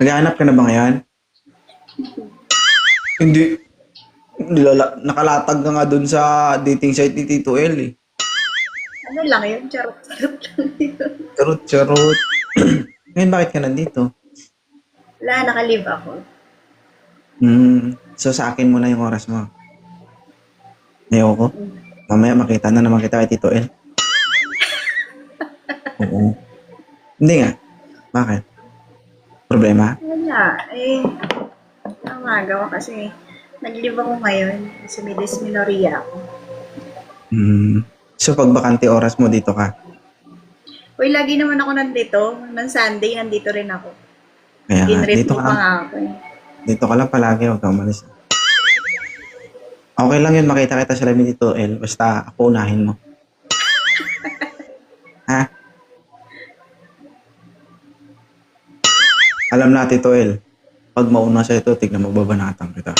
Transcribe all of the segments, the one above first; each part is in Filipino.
Naghahanap ka na ba ngayon? Hindi. Nakalatag ka nga dun sa dating site ni Tito L eh. Ano lang yun? Charot-charot lang yun. Charot, charot. Ngayon, bakit ka nandito? Wala, nakalive ako. So, sa akin muna yung oras mo. Ayoko. Mamaya makita na naman kita kay Tito L. Oo. Hindi nga. Bakit? Problema? Wala, ang magawa kasi nag-live ako ngayon. Kasi may dysmenorrhea ako. So, pag bakante oras mo, dito ka. Uy, lagi naman ako nandito. Nang Sunday, nandito rin ako. Kaya nga, Ginrate dito mo ka pa lang. nga ako eh. Dito ka lang palagi. Huwag kang umalis. Okay lang yun. Makita kita sa live ni Tito L. Basta ako unahin mo. Ha? Alam na, Tito L. Pag mauna sa ito, tignan mo, babanatan kita.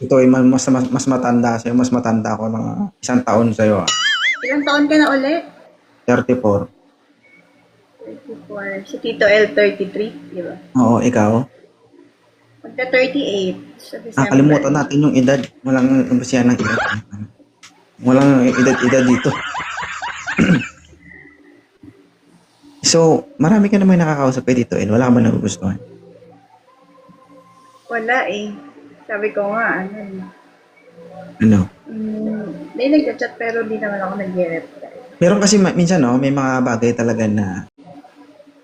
Ito ay mas matanda sa'yo. Mas matanda ako ng 1 taon sa'yo. Ilang taon ka na ulit? 34. 34. Si Tito L, 33, di ba? Oo, ikaw? Magka 38 sa December. Kalimutan natin yung edad. Walang basihan ng edad. Walang edad dito. So, marami ka naman nakakausap kay Tito L. Wala ka ba nagugustuhan? Wala eh. Sabi ko nga, ano. Ano? May nag-chat pero di naman ako nag-reply. Meron kasi minsan, no, may mga bagay talaga na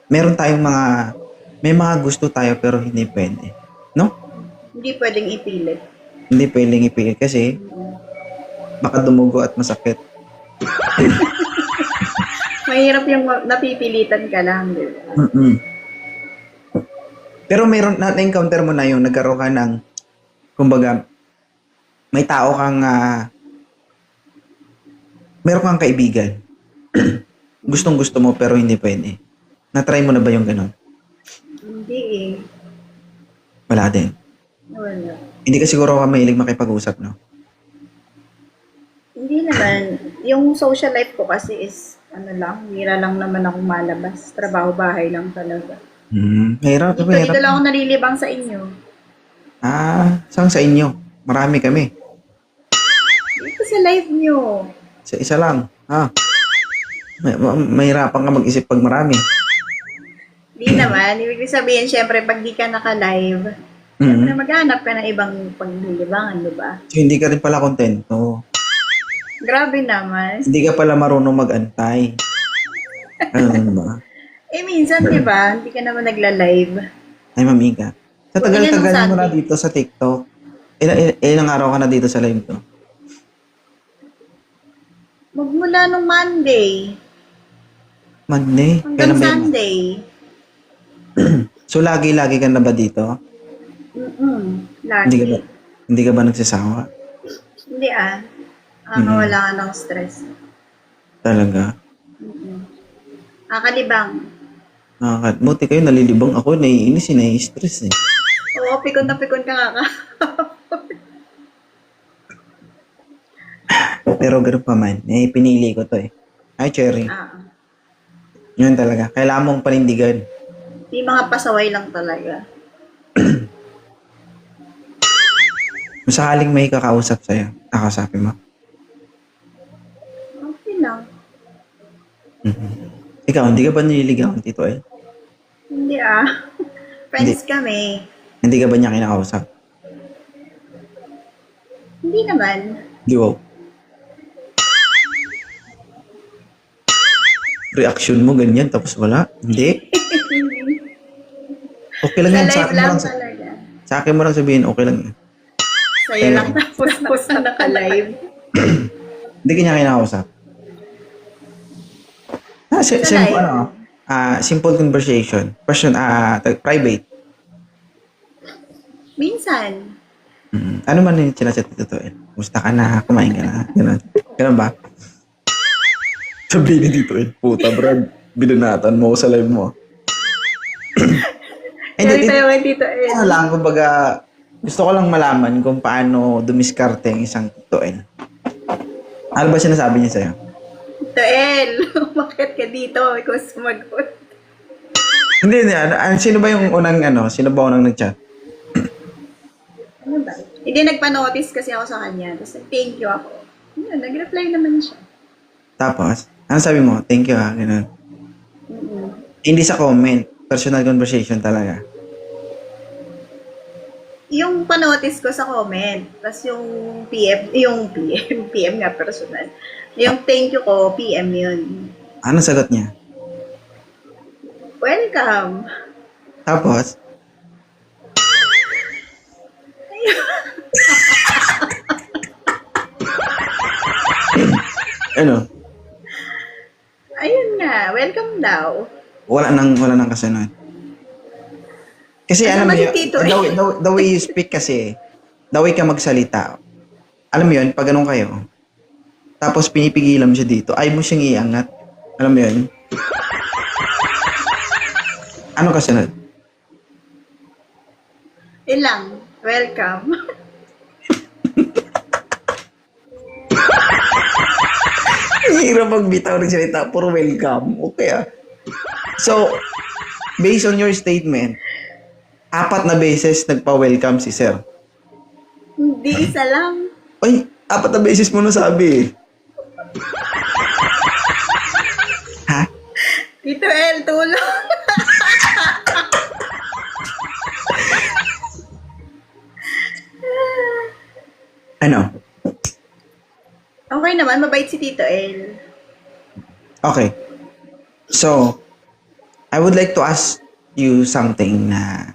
meron tayong may mga gusto tayo pero hindi pwede. No? Hindi pwedeng ipilit. Hindi pwedeng ipilit kasi baka dumugo at masakit. Mahirap yung napipilitan ka lang, di ba? Pero meron, na-encounter mo na yung nagkaroon ka ng, kumbaga, may tao kang, meron kang kaibigan. Gustong gusto mo pero hindi pwede. Na-try mo na ba yung ganun? Hindi eh. Wala din. Wala. Hindi ka siguro ka mahilig makipag-usap, no? Hindi naman. Yung social life ko kasi is, ano lang, hira lang naman ako malabas. Trabaho, bahay lang talaga. Mahirap, Dito mahirap. lang ako nalilibang sa inyo. Saan sa inyo? Marami kami. Dito sa life nyo. Sa isa lang. Mahirapan ka mag-isip pag marami. Hindi naman. Ibig sabihin, syempre, pag di ka naka-live, syempre maghanap ka ng ibang paglilibangan, di ba? So, hindi ka rin pala kontento. Grabe naman. Hindi ka pala marunong mag-antay. Ano ba? Minsan, di ba, hindi ka naman nagla-live. Ay, mamiga. Sa tagal-tagal Ilan mo na ang dito sa TikTok. Ilang araw ka na dito sa live to? Magmula nung Monday Monday? hanggang Kailan ba yan? Sunday. So, lagi-lagi ka na ba dito? Lagi. Hindi ka ba nagsasawa? Hindi ah. Wala ka ng stress. Talaga? Kakalibang. Buti kayo, nalilibang ako, naiinis, nai-stress eh. Oo, pikon na pikon ka nga. Pero gano'n pa man, pinili ko to eh. Hi, Cherry. Yun talaga. Kailangan mong panindigan. Di mga pasaway lang talaga. Kung sakaling may kakausap sa'yo, nakasapin mo. Okay lang. Ikaw, hindi ka ba nililigawan, Tito eh? Hindi ah. Friends kami. Hindi ka ba niya kinakausap? Hindi naman. Di wow. Reaction mo ganyan, tapos wala? Hindi? Okay lang Sa yan. live lang talaga. Sa akin mo lang sabihin, okay lang yan. Sa'yo lang tapos na naka-live. Hindi ka niya kinakausap? Simple, simple conversation. Question, private. Minsan. Ano man yung chinachat nito to? Musta ka na? Kumain ka na? Ganun. Ganun ba? Sabihin ni Tito puta Brad, binanatan mo sa live mo. Kaya tayo kay Tito Ed. Ano lang, kumbaga, gusto ko lang malaman kung paano dumiskarte ang isang Tito L. Ano ba sinasabi niya sa'yo? Tito El, umakyat ka dito. Ikaw sumagot. Hindi. Sino ba yung unang Sino ba unang nag-chat? Ano ba? Hindi, nagpa-notice kasi ako sa kanya. Tapos thank you ako. Yun, nag-reply naman siya. Tapos, ano sabi mo? Thank you ha, ganun. Mm-mm. Hindi sa comment. Personal conversation talaga. Yung panotice ko sa comment, tapos yung PM nga personal. Yung thank you ko, PM yun. Ano sagot niya? Welcome. Tapos, ano? Ayun nga, welcome daw. Wala nang kasunod. Kasi alam mo Kasama si yun, Tito the way you speak kasi, the way ka magsalita, alam mo yun, pag ganun kayo, tapos pinipigilan mo siya dito, ayaw mo siyang iangat. Alam mo yun? Ano kasunod? Ilang, welcome. Ang hirap magbitaw ng salita, puro welcome. Okay ah. So, based on your statement, 4 na beses nagpa-welcome si Sir. Hindi, isa lang. Ay, 4 na beses mo nasabi. Ha? Tito El, tulong. Ano? Okay naman, mabait si Tito El. Okay. So, I would like to ask you something na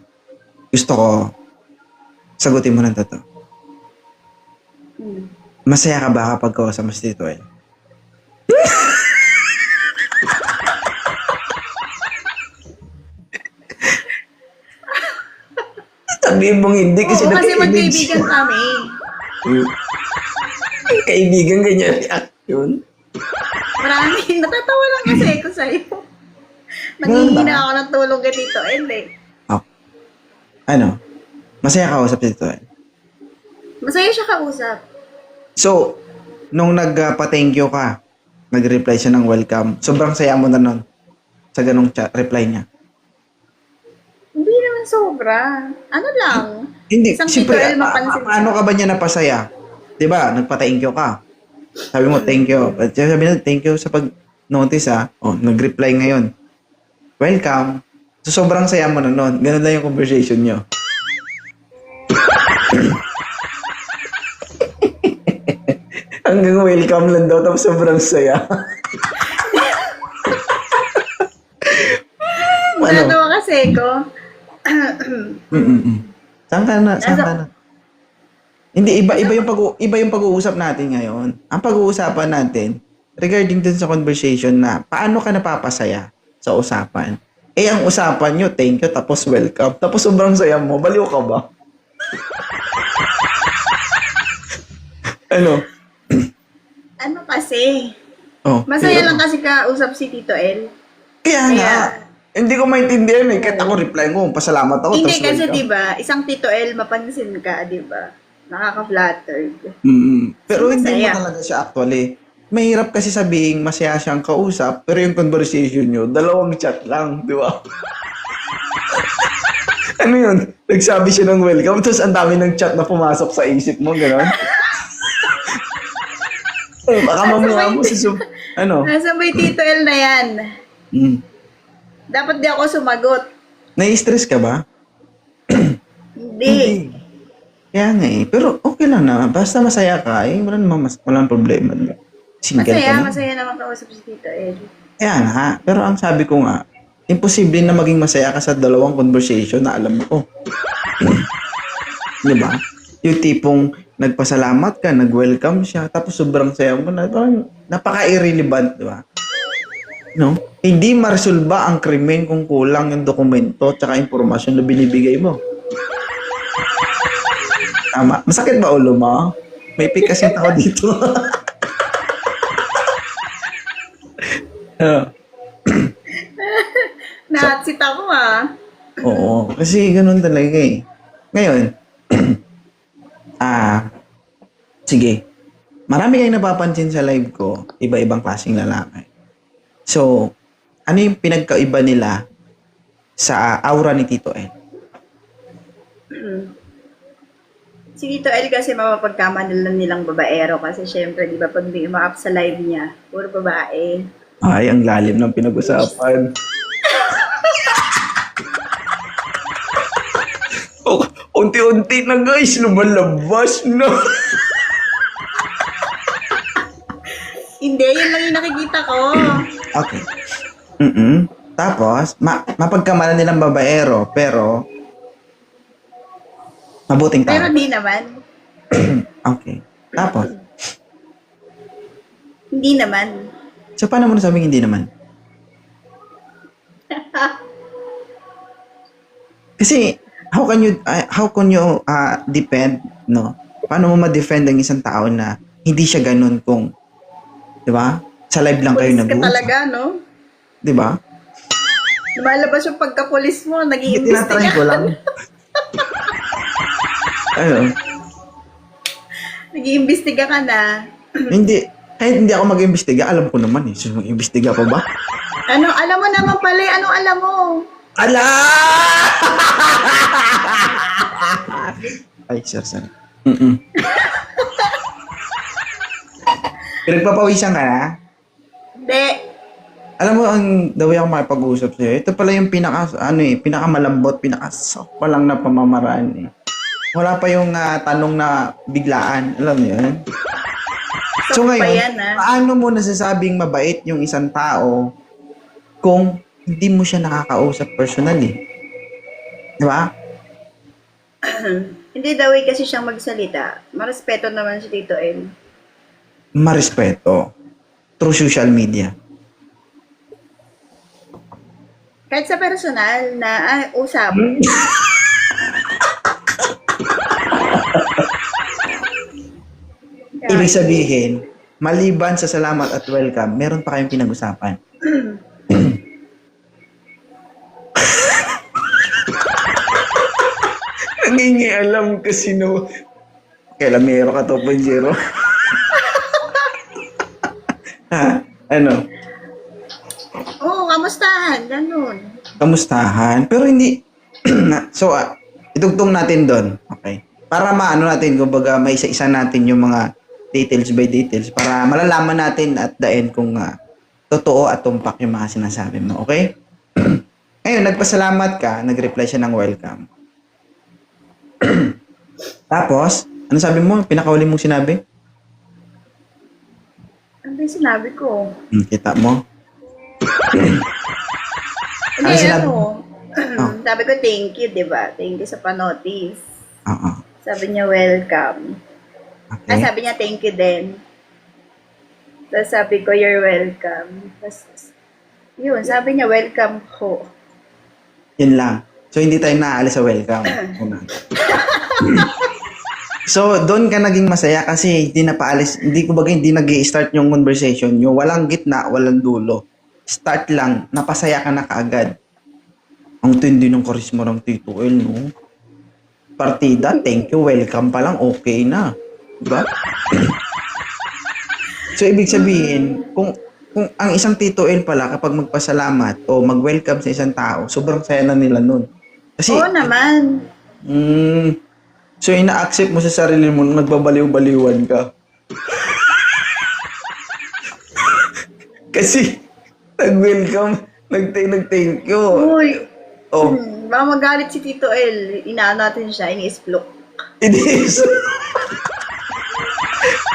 gusto ko sagutin mo ng totoo. Hmm. Masaya ka ba kapag kausap mo si Tito El? Sabihin mong hindi kasi Oo, kasi nag-image magkaibigan siya. kami. Kaibigan ganyan reaction. Marami, natatawa lang kasi ako sa'yo. Ganun ba? Nangihina ako ng tulong kay Tito El eh. Oh. Ano? Masaya ka kausap si Tito El? Masaya siya kausap. So, nung nagpa-thank you ka, nag-reply siya ng welcome, sobrang saya mo na nun sa ganong reply niya. Hindi naman sobra. Ano lang? Hindi, Isang siyempre, Tito El mapansin paano ka ba niya napasaya? Diba, nagpa-thank you ka. Sabi mo, thank you. At sabi na, thank you sa pag-notice ha. O, nag-reply ngayon. Welcome. So, sobrang saya mo na nun. Ganun lang yung conversation nyo. Hanggang welcome lang daw, tapos sobrang saya. Natawa kasi ko. Saan ka na? Saan ka na? Hindi, iba yung pag-uusap natin ngayon. Ang pag-uusapan natin, regarding dun sa conversation na paano ka napapasaya sa usapan. Eh, ang usapan nyo, thank you, tapos welcome. Tapos sobrang saya mo, baliw ka ba? Ano? Ano kasi? Oh, Masaya lang kasi kausap si Tito El. Kaya nga. Hindi ko maintindihan eh. Kahit ako reply ko, pasalamat ako. Hindi tapos kasi welcome. 'di ba, isang Tito El mapansin ka, 'di ba? Nakaka-flattered. Pero So, hindi mo masaya. talaga siya actually. Mahirap kasi sabihin masaya siyang kausap, pero yung conversation nyo, 2 chat lang, di ba? Ano yun? Nagsabi siya ng welcome, tapos ang dami ng chat na pumasok sa isip mo, gano'n? Baka mamaya mo sa ano? Nasaan ba yung Tito El na yan? Mm. Dapat di ako sumagot. Nai-stress ka ba? Hindi. Kaya nga eh. Pero okay lang na. Basta masaya ka eh. Walang problema. Single ka Masaya, na. masaya naman kausap si Tito El. Kaya nga. Pero ang sabi ko nga, imposible na maging masaya ka sa 2 conversation na alam ko. Di ba? Yung tipong nagpasalamat ka, nag-welcome siya, tapos sobrang saya mo na. Parang napaka-irrelevant, di ba? No? Hindi maresolba ang krimen kung kulang yung dokumento tsaka impormasyon na binibigay mo. Tama. Masakit ba ulo mo? May pikas yung tao dito. Nahatsit ako Oo. Kasi ganun talaga eh. Ngayon, sige. Marami kayong napapansin sa live ko, iba-ibang klaseng lalaki. So, ano yung pinagkaiba nila sa aura ni Tito El? Si Tito El kasi mapapagkamalan nilang babaero kasi syempre, di ba, pag di uma-up sa live niya, puro babae. Ay, ang lalim ng pinag-usapan. Oh, unti-unti na guys, lumalabas na. Hindi, yun lang yung nakikita ko. Okay. Tapos, mapagkamalan nilang babaero, pero mabuting tao. Pero di naman. Okay. Tapos, Hindi naman. so paano mo nasabing hindi naman? Kasi, how can you defend, no? Paano mo ma-defend ang isang tao na hindi siya ganun kung, di ba? Sa live lang kayo Pulis ka nag-uusap. talaga, no? Di ba? Lumalabas yung pagkapulis mo, Tinatry nag-iimbestiga. ko lang. Ano? Nag-iimbestiga ka na. Hindi. Kahit hindi ako mag-imbestiga, alam ko naman eh. So, mag-imbestiga pa ba? Ano, alam mo naman pala, anong alam mo? Ala! Ay, sir. Pinagpapawisan ka na? Hindi. Alam mo, the way ako makipag-usap sa'yo, ito pala yung pinakamalambot, pinakasakpa lang na pamamaraan eh. Wala pa yung tanong na biglaan. Alam mo yun? So pa ngayon, yan, paano mo nasasabing mabait yung isang tao kung hindi mo siya nakakausap personally? Di ba? Hindi daw kasi siyang magsalita. Marespeto naman si Tito El. Marespeto. Through social media. Kahit sa personal na usap. Ibig sabihin, maliban sa salamat at welcome, meron pa kayong pinag-usapan. Nangingialam kasi no. Kailan meron ka 2.0? Ha? Ano? Oo, kamustahan? Ganun. Kamustahan? Pero hindi... so, idugtong natin doon. Okay. Para maano natin, kumbaga, may isa-isa natin yung mga details by details para malalaman natin at the end kung totoo at tumpak yung mga sinasabi mo. Okay? Ngayon, nagpasalamat ka, nag-reply siya ng welcome. Tapos, ano sabi mo? Pinakauli mong sinabi? Ano yung sinabi ko? Kita mo? Hindi, Ano sinabi ano? Oh. Sabi ko, thank you, di ba? Thank you sa panotice. Oo. Sabi niya, welcome. Okay. Sabi niya, thank you din. Tapos sabi ko, you're welcome. Tapos, yun, sabi niya, welcome ho. Yun lang. So, hindi tayo naaalis sa welcome. So, doon ka naging masaya kasi hindi napaalis, hindi nag-i-start yung conversation. Yung walang gitna, walang dulo. Start lang, napasaya ka na kaagad. Ang tindi ng karisma ng Tito El, no? Partida, thank you, welcome pa lang, okay na. Diba? So, ibig sabihin, kung ang isang Tito El pala, kapag magpasalamat o mag-welcome sa isang tao, sobrang saya na nila nun. Kasi, Oo naman. So, ina-accept mo sa sarili mo na nagbabaliw-baliwan ka. Kasi, nag-welcome, nag-thank you. Uy, Oh, baka magalit si Tito El. Inaan natin siya, ini-explode. hindi.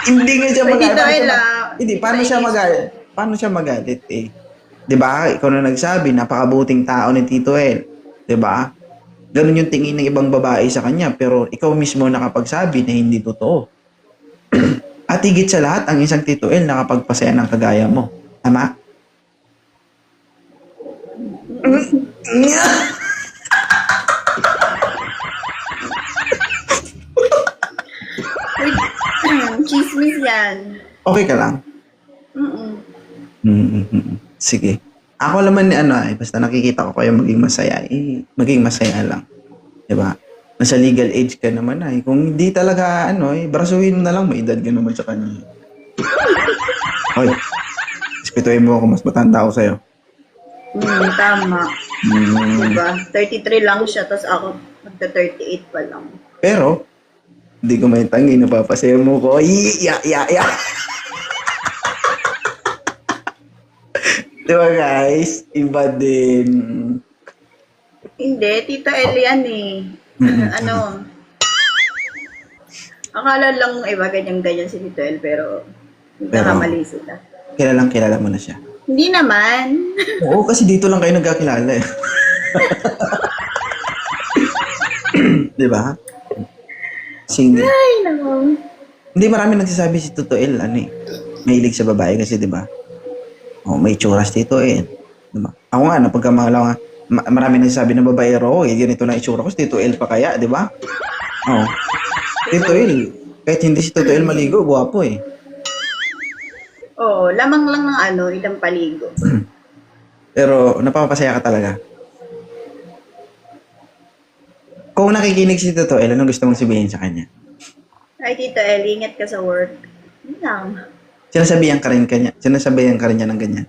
Hindi nga siya Pwede magalit. tayo Hindi, paano siya magalit? Paano siya magalit eh? 'Di ba? Ikaw na nagsabi, napakabuting tao ni Tito El. 'Di ba? Ganun yung tingin ng ibang babae sa kanya, pero ikaw mismo nakapagsabi na hindi totoo. At higit sa lahat, ang isang Tito El nakapagpasaya ng kagaya mo. Tama? Uy, chismis yan. Okay ka lang? Sige. Ako naman basta nakikita ko kayo maging masaya lang. 'Di ba? Nasa legal age ka naman Kung hindi talaga brasuhin mo na lang, may edad ka naman sa kanya. Hoy. Respetuhin mo ako, mas matanda ako sa'yo. Tama. Mm. Diba? 33 lang siya, tapos ako magta-38 pa lang. Pero, hindi ko may tangi, napapasaya mo ko. Ya. Diba guys? Iba din. Hindi, Tita El yan eh. Ano, akala lang ng iba ganyan-ganyan si Tito El, pero nagkakamali sila. Kilala mo na siya. Hindi naman. Oo, kasi dito lang kayo nagkakilala eh. Diba? Single. Ay, naku. Hindi marami nagsasabi si Tito El, ano eh. Mahilig sa babae kasi, diba? Oh, may itsura si Tito El. Diba? Ako nga, napagkamala nga, marami nagsasabi na babae raw, eh, ganito na itsura ko, si Tito El pa kaya, diba? Oh. Tito El, kahit hindi si Tito El maligo, guwapo eh. Oo, lamang lang ng ano, ilang paligo. Pero napapasaya ka talaga. Kung nakikinig si Tito El, anong gusto mong sabihin sa kanya? Ay, Tito El, ingat ka sa work. Yun lang. Sinasabihan ka rin niya ng ganyan.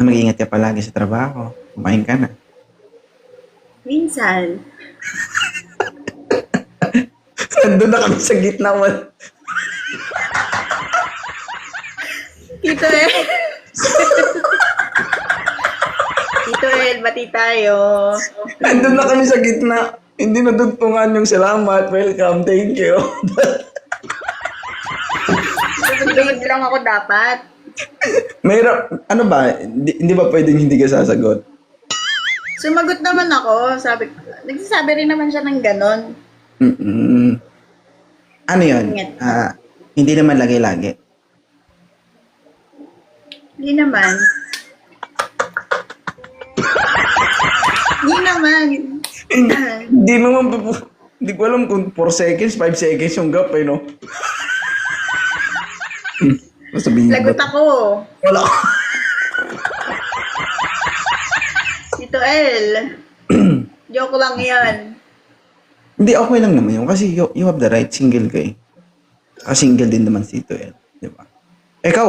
Na mag-ingat ka palagi sa trabaho. Kumain ka na. Minsan. Nandun na kami sa gitna mo. Tito El. Tito El, bati tayo. Nandun na kami sa gitna. Hindi nadugtungan yung salamat. Welcome. Thank you. Tutugtugod lang ako dapat. Mayroon, ano ba? Hindi ba pwedeng hindi ka sasagot? Sumagot naman ako. Nagsasabi rin naman siya ng ganon. Mm-mm. Ano yun? Ingat. Hindi naman lagi-lagi. Hindi naman. Hindi naman. Hindi naman, hindi ko alam kung 4 seconds, 5 seconds yung gap eh, no? Sabihin Lagot ba? ako. Wala. Tito El. Joke lang yan. Hindi, okay lang naman yun. Kasi you have the right, single ka eh. Single din naman si Tito El. Di ba? Ikaw,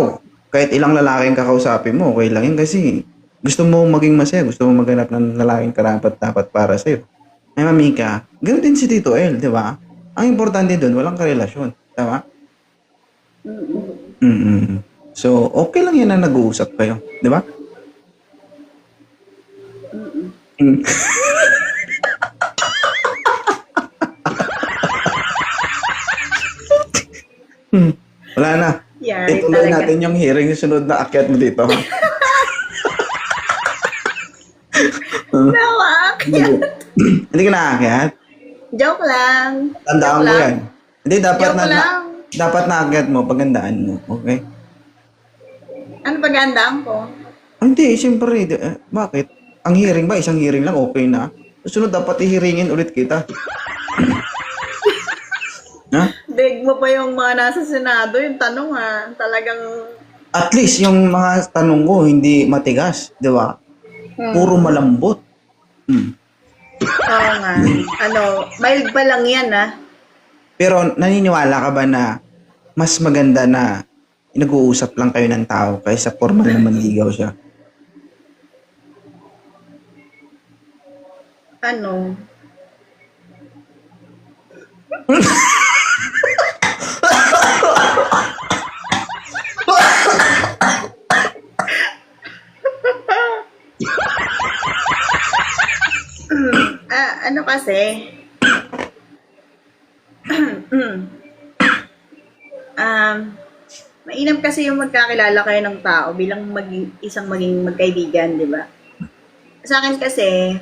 kahit ilang lalaking kakausapin mo, okay lang yun kasi gusto mo maging masaya, gusto mo maghanap ng lalaking karapat-dapat para sa'yo. Ay, mamika, ganoon din si Tito El, di ba? Ang importante doon, walang karelasyon. Tama? Mm-mm. So, okay lang yan na nag-uusap kayo. Di ba? Mm. Wala na. Yari Ituloy talaga. natin yung hearing yung sunod na akyat mo dito. Nawak. Hindi ka naakyat? Joke lang. Tandaan Joke mo lang. yan. Hindi, dapat Joke lang. dapat naakyat mo, pagandaan mo. Okay? Ano pagandaan ko? Hindi, siyempre. Bakit? Ang hearing ba? Isang hearing lang, okay na. Susunod, dapat i-hearingin ulit kita. Ha? Dig mo pa yung mga nasa Senado, yung tanong talagang... At least, yung mga tanong ko, hindi matigas. Di ba? Puro malambot. Oo nga. Mild pa lang yan Pero naniniwala ka ba na mas maganda na nag-uusap lang kayo ng tao kaysa formal na manligaw siya? Ano? Ano kasi? Mainam kasi yung magkakilala kayo ng tao bilang maging magkaibigan, di ba? Sa akin kasi,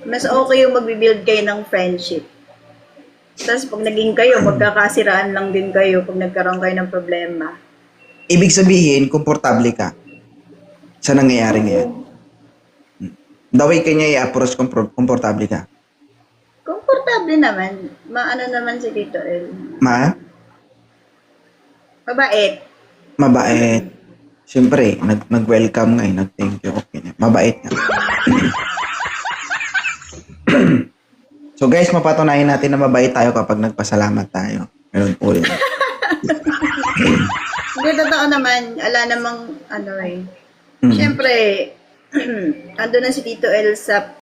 mas okay yung magbibuild kayo ng friendship. Tapos pag naging kayo, magkakasiraan lang din kayo pag nagkaroon kayo ng problema. Ibig sabihin, komportable ka sa nangyayari ngayon. The way kanya i-approach, komportable ka. Komportable naman. Maano naman si Tito El. Mabait. Mabait. Siyempre, nag-welcome nga eh, nag-thank you. Okay na. Mabait nga. So guys, mapatunayan natin na mabait tayo kapag nagpasalamat tayo. Ganun po yun. Hindi, totoo naman. Ala namang, Siyempre, ando na si Tito El sa